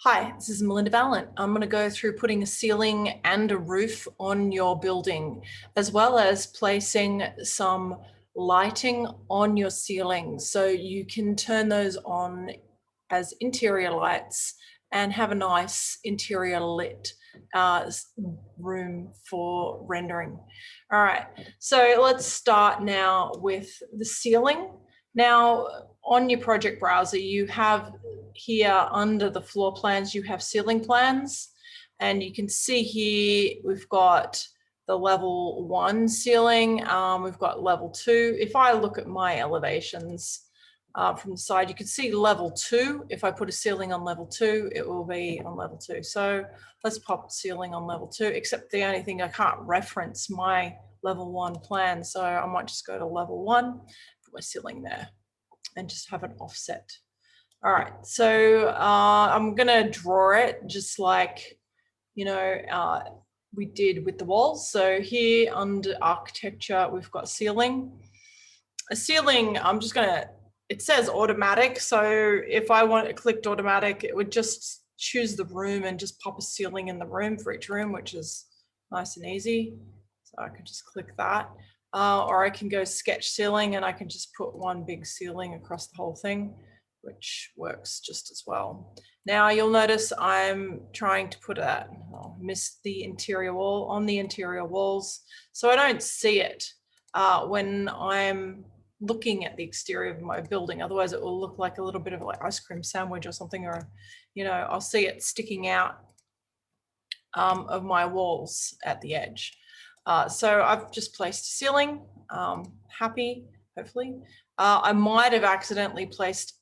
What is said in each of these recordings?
Hi, this is Melinda Vallant. I'm going to go through putting a ceiling and a roof on your building, as well as placing some lighting on your ceiling so you can turn those on as interior lights and have a nice interior lit room for rendering. All right, so let's start now with the ceiling. Now, on your project browser, you have here under the floor plans, you have ceiling plans, and you can see here we've got the level 1 ceiling, we've got level 2. If I look at my elevations from the side, you can see level 2. If I put a ceiling on level 2, it will be on level 2. So let's pop ceiling on level 2, except the only thing I can't reference my level 1 plan. So I might just go to level 1, put my ceiling there and just have an offset. All right, so I'm gonna draw it just like, you know, we did with the walls. So here under architecture, we've got ceiling. A ceiling, I'm just gonna, it says automatic. So if I want it clicked automatic, it would just choose the room and just pop a ceiling in the room for each room, which is nice and easy. So I can just click that. Or I can go sketch ceiling and I can just put one big ceiling across the whole thing, which works just as well. Now you'll notice I'm trying to put a, miss the interior wall on the interior walls. So I don't see it when I'm looking at the exterior of my building. Otherwise it will look like a little bit of like ice cream sandwich or something, or, you know, I'll see it sticking out of my walls at the edge. So I've just placed a ceiling, happy, hopefully. I might have accidentally placed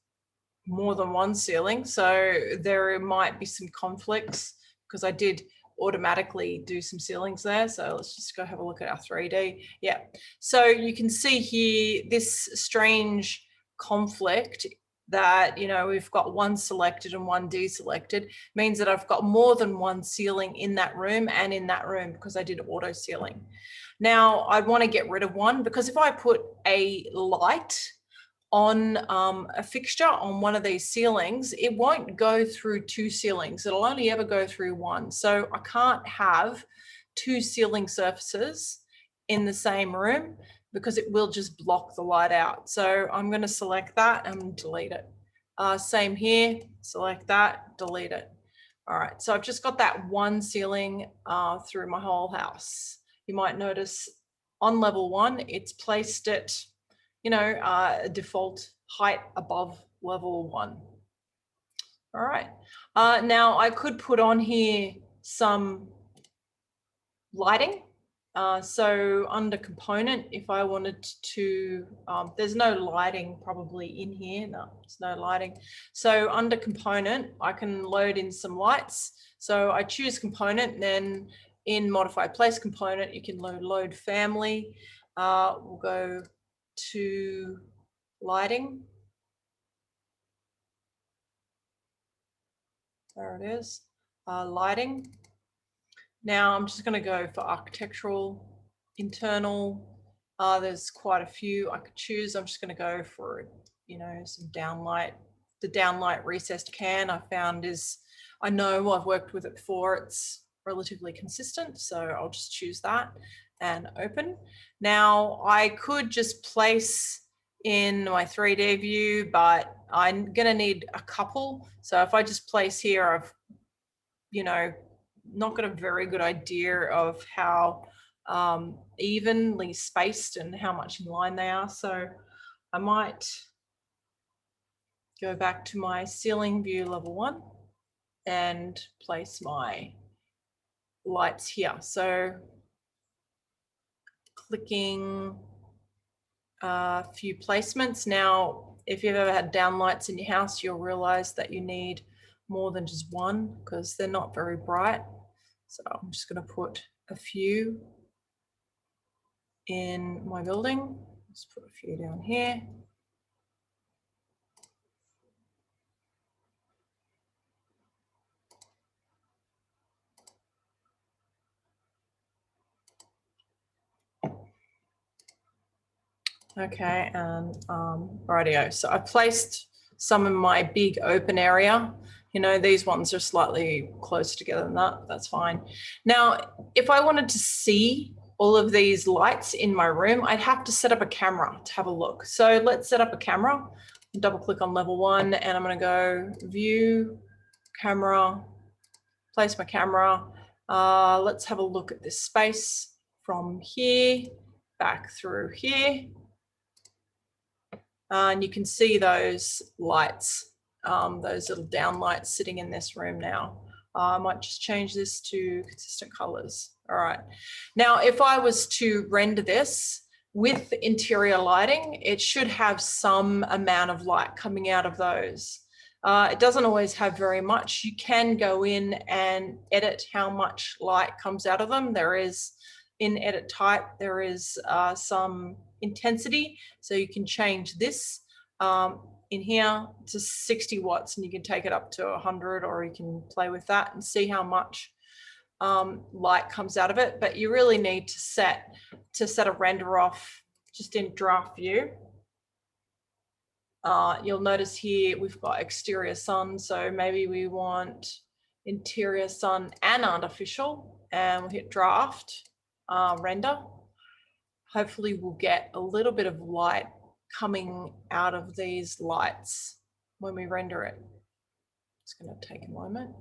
more than one ceiling, so there might be some conflicts because I did automatically do some ceilings there. So let's just go have a look at our 3D. Yeah, so you can see here this strange conflict that, you know, we've got one selected and one deselected, means that I've got more than one ceiling in that room and in that room because I did auto ceiling. Now I'd want to get rid of one, because if I put a light on a fixture on one of these ceilings, it won't go through two ceilings. It'll only ever go through one. So I can't have two ceiling surfaces in the same room because it will just block the light out. So I'm going to select that and delete it. Same here, select that, delete it. All right, so I've just got that one ceiling through my whole house. You might notice on level 1, it's placed it, you know, default height above level 1. All right, now I could put on here some lighting. So under component, if I wanted to, there's no lighting probably in here. No, there's no lighting. So under component, I can load in some lights. So I choose component, then in modify place component, you can load family. We'll go to lighting. There it is, lighting. Now I'm just going to go for architectural, internal. There's quite a few I could choose. I'm just going to go for, you know, some downlight. The downlight recessed can I found is, I know I've worked with it before, it's relatively consistent. So I'll just choose that and open. Now I could just place in my 3D view, but I'm going to need a couple. So if I just place here, I've, you know, not got a very good idea of how evenly spaced and how much in line they are. So I might go back to my ceiling view level 1 and place my lights here. So clicking a few placements. Now, if you've ever had downlights in your house, you'll realize that you need more than just one because they're not very bright. So I'm just going to put a few in my building. Let's put a few down here. Okay, and rightio. So I placed some in my big open area You know, these ones are slightly closer together than that. That's fine. Now, if I wanted to see all of these lights in my room, I'd have to set up a camera to have a look. So let's set up a camera. Double click on level 1 and I'm going to go view, camera, place my camera. Let's have a look at this space from here back through here. And you can see those lights, those little down lights sitting in this room now. I might just change this to consistent colors. All right. Now, if I was to render this with interior lighting, it should have some amount of light coming out of those. It doesn't always have very much. You can go in and edit how much light comes out of them. There is, in edit type, there is some intensity. So you can change this in here to 60 watts and you can take it up to 100, or you can play with that and see how much light comes out of it. But you really need to set a render off just in draft view. You'll notice here we've got exterior sun, so maybe we want interior sun and artificial, and we'll hit draft, render. Hopefully we'll get a little bit of light coming out of these lights when we render it. It's going to take a moment.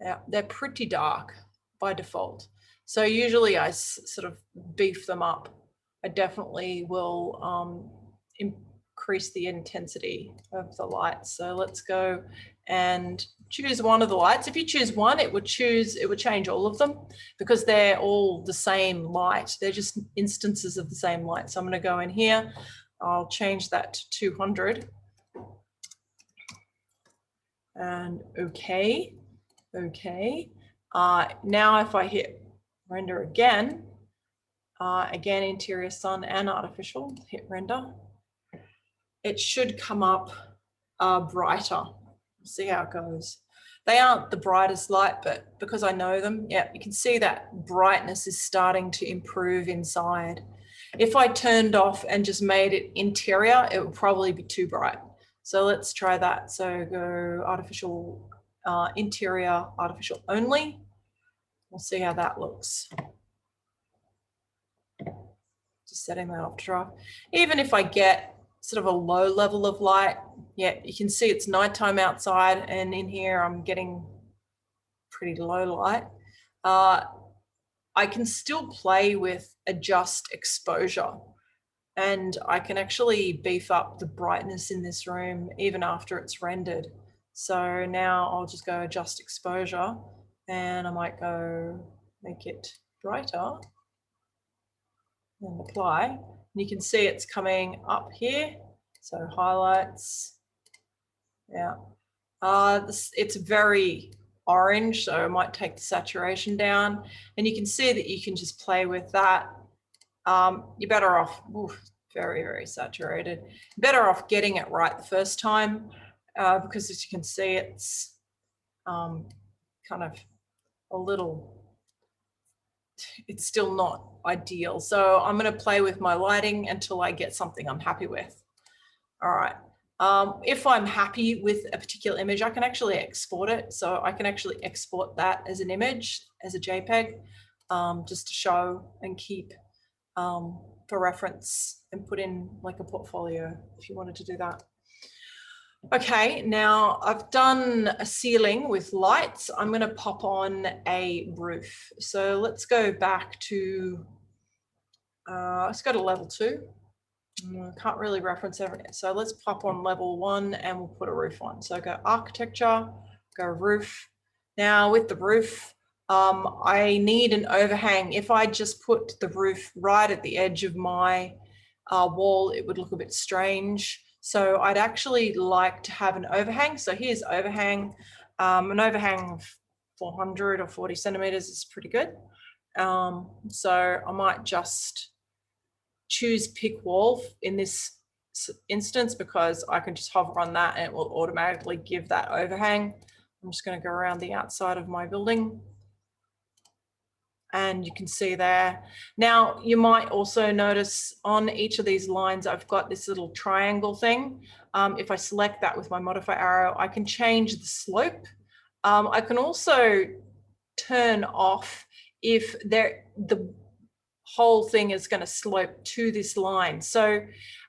Yeah, they're pretty dark by default. So usually I sort of beef them up. I definitely will increase the intensity of the lights. So let's go and choose one of the lights. If you choose one, it would change all of them because they're all the same light. They're just instances of the same light. So I'm going to go in here. I'll change that to 200. And okay. Now if I hit render again, again, interior sun and artificial, hit render, it should come up brighter. See how it goes. They aren't the brightest light, but because I know them, yeah, you can see that brightness is starting to improve inside. If I turned off and just made it interior, it would probably be too bright. So let's try that. So go artificial, interior, artificial only. We'll see how that looks. Just setting that off to draft. Even if I get sort of a low level of light, yeah, you can see it's nighttime outside, and in here I'm getting pretty low light. I can still play with adjust exposure, and I can actually beef up the brightness in this room even after it's rendered. So now I'll just go adjust exposure, and I might go make it brighter and apply. And you can see it's coming up here. So highlights, yeah. It's very orange, so I might take the saturation down, and you can see that you can just play with that. You're better off, very, very saturated. Better off getting it right the first time, because as you can see, it's kind of a little, it's still not ideal. So I'm going to play with my lighting until I get something I'm happy with. All right. If I'm happy with a particular image, I can actually export it. So I can actually export that as an image, as a JPEG, just to show and keep for reference and put in like a portfolio if you wanted to do that. Okay, now I've done a ceiling with lights. I'm going to pop on a roof. So let's go back to, let's go to level 2. I can't really reference everything. So let's pop on level 1 and we'll put a roof on. So go architecture, go roof. Now with the roof, I need an overhang. If I just put the roof right at the edge of my wall, it would look a bit strange. So I'd actually like to have an overhang. So here's overhang. An overhang of 400 or 40 centimeters is pretty good. So I might just choose pick wall in this instance because I can just hover on that and it will automatically give that overhang. I'm just going to go around the outside of my building. And you can see there. Now, you might also notice on each of these lines, I've got this little triangle thing. If I select that with my modify arrow, I can change the slope. I can also turn off if the whole thing is going to slope to this line. So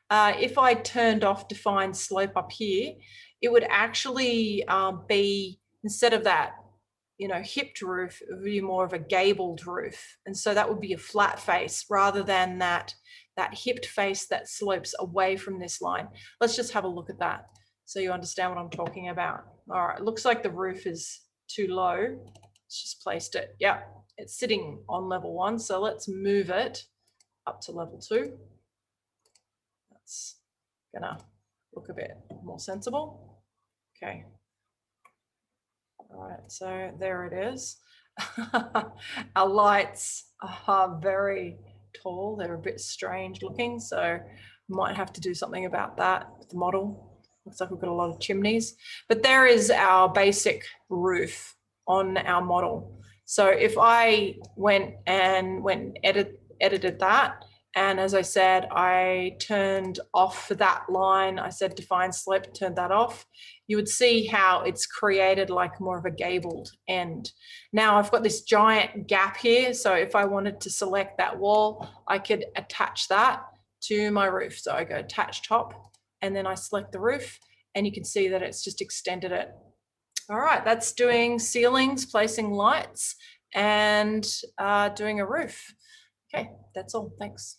if I turned off define slope up here, it would actually be, instead of that, hipped roof, it would be more of a gabled roof. And so that would be a flat face rather than that hipped face that slopes away from this line. Let's just have a look at that so you understand what I'm talking about. All right, looks like the roof is too low. Let's just placed it. Yeah, it's sitting on level 1. So let's move it up to level 2. That's gonna look a bit more sensible. Okay. All right, so there it is. Our lights are very tall. They're a bit strange looking, so might have to do something about that with the model. Looks like we've got a lot of chimneys, but there is our basic roof on our model. So if I went and edited that, and as I said, I turned off that line. I said define slope, turned that off. You would see how it's created like more of a gabled end. Now I've got this giant gap here. So if I wanted to select that wall, I could attach that to my roof. So I go attach top and then I select the roof and you can see that it's just extended it. All right, that's doing ceilings, placing lights and doing a roof. Okay, that's all. Thanks.